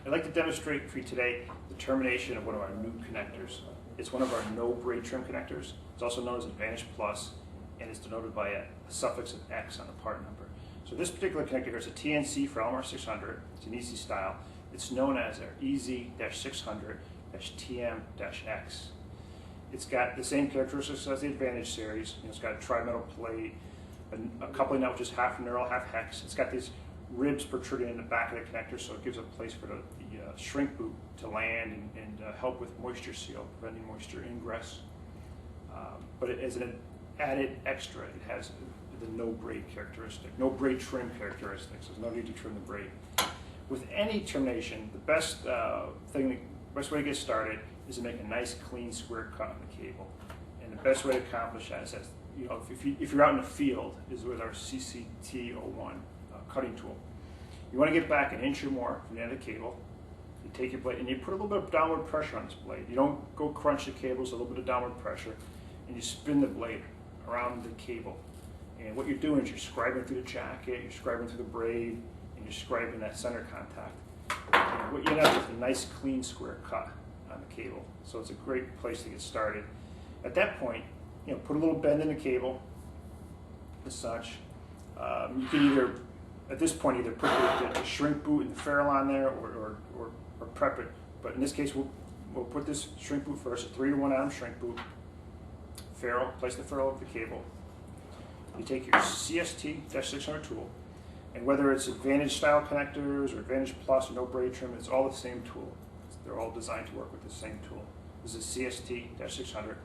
I'd like to demonstrate for you today the termination of one of our new connectors. It's one of our no braid trim connectors. It's also known as Advantage Plus, and it's denoted by a suffix of X on the part number. So this particular connector here is a TNC for EZ-600. It's an EZ style. It's known as our EZ-600-TM-X. It's got the same characteristics as the Advantage series. It's got a tri-metal plate, a coupling nut which is half knurl, half hex. It's got these ribs protruding in the back of the connector, so it gives a place for the shrink boot to land and help with moisture seal, preventing moisture ingress. But as an added extra, it has the no braid characteristic, no braid trim characteristics. There's no need to trim the braid. With any termination, the best way to get started is to make a nice, clean, square cut on the cable. And the best way to accomplish that is, if you're out in the field, is with our CST-600 cutting tool. You want to get back an inch or more from the end of the cable. You take your blade and you put a little bit of downward pressure on this blade. You don't go crunch the cable, so a little bit of downward pressure, and you spin the blade around the cable. And what you're doing is you're scribing through the jacket, you're scribing through the braid, and you're scribing that center contact. And what you end up with is a nice, clean, square cut on the cable. So it's a great place to get started. At that point, put a little bend in the cable, as such. You can either, at this point, either put the shrink boot and the ferrule on there, or prep it. But in this case, we'll put this shrink boot first, a 3-to-1 Adams shrink boot. Ferrule, place the ferrule over the cable. You take your CST-600 tool, and whether it's Advantage style connectors or Advantage Plus or no braid trim, it's all the same tool. They're all designed to work with the same tool. This is CST-600.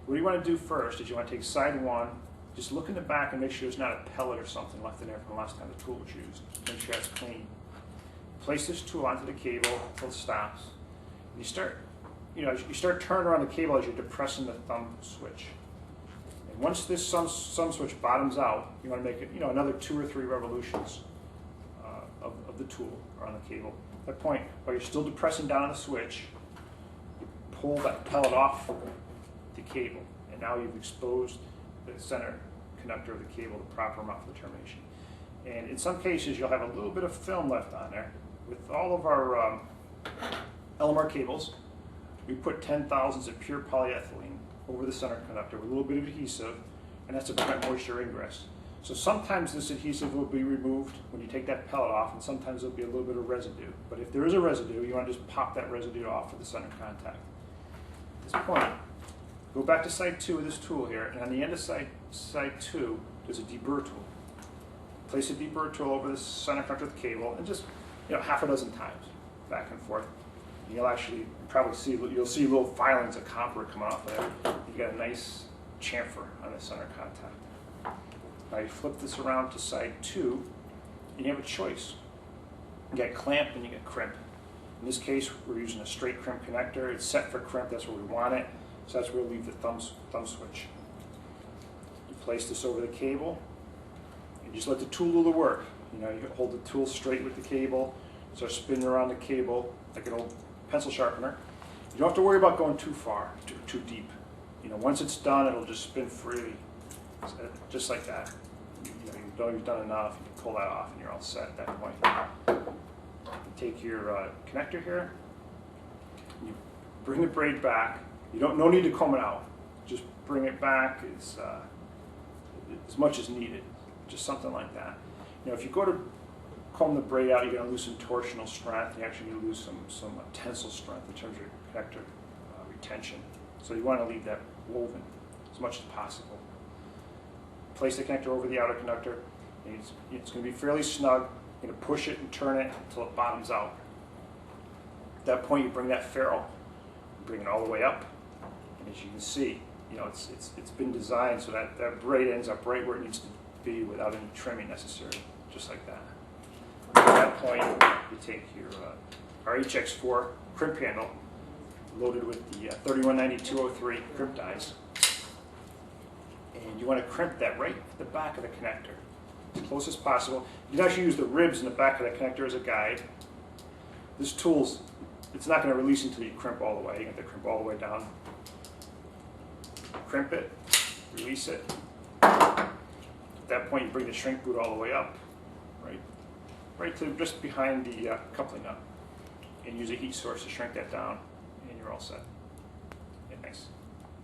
What you want to do first is you want to take side one, just look in the back and make sure there's not a pellet or something left in there from the last time the tool was used. Make sure that's clean. Place this tool onto the cable until it stops. And you start turning around the cable as you're depressing the thumb switch. And once this thumb switch bottoms out, you want to make it, another 2 or 3 revolutions of the tool around the cable. At that point, while you're still depressing down on the switch, you pull that pellet off the cable, and now you've exposed the center conductor of the cable, the proper amount for the termination. And in some cases, you'll have a little bit of film left on there. With all of our LMR cables, we put 10 thousandths of pure polyethylene over the center conductor with a little bit of adhesive, and that's to prevent moisture ingress. So sometimes this adhesive will be removed when you take that pellet off, and sometimes there'll be a little bit of residue. But if there is a residue, you want to just pop that residue off with the center contact. At this point, go back to side 2 of this tool here, and on the end of side 2, there's a deburr tool. Place a deburr tool over the center conductor of the cable, and just half a dozen times, back and forth. And you'll actually probably see little filings of copper come off there. You got a nice chamfer on the center contact. Now you flip this around to side 2, and you have a choice. You got clamp and you got crimp. In this case, we're using a straight crimp connector. It's set for crimp, that's where we want it. So that's where we'll leave the thumb switch. You place this over the cable, and just let the tool do the work. You hold the tool straight with the cable, start spinning around the cable like an old pencil sharpener. You don't have to worry about going too far, too deep. Once it's done, it'll just spin freely, just like that. You've done enough. You can pull that off, and you're all set at that point. You take your connector here, you bring the braid back. No need to comb it out. Just bring it back as much as needed, just something like that. If you go to comb the braid out, you're going to lose some torsional strength. You actually lose some tensile strength in terms of your connector retention. So you want to leave that woven as much as possible. Place the connector over the outer conductor. And it's going to be fairly snug. You're going to push it and turn it until it bottoms out. At that point, you bring that ferrule, bring it all the way up, and as you can see, it's been designed so that braid ends up right where it needs to be without any trimming necessary, just like that. At that point, you take your our HX4 crimp handle, loaded with the 3190-203 crimp dies, and you want to crimp that right at the back of the connector, as close as possible. You can actually use the ribs in the back of the connector as a guide. This tool's, it's not going to release until you crimp all the way. You get the crimp all the way down. Crimp it, release it. At that point, you bring the shrink boot all the way up, right to just behind the coupling nut. and use a heat source to shrink that down, and you're all set. Yeah, thanks.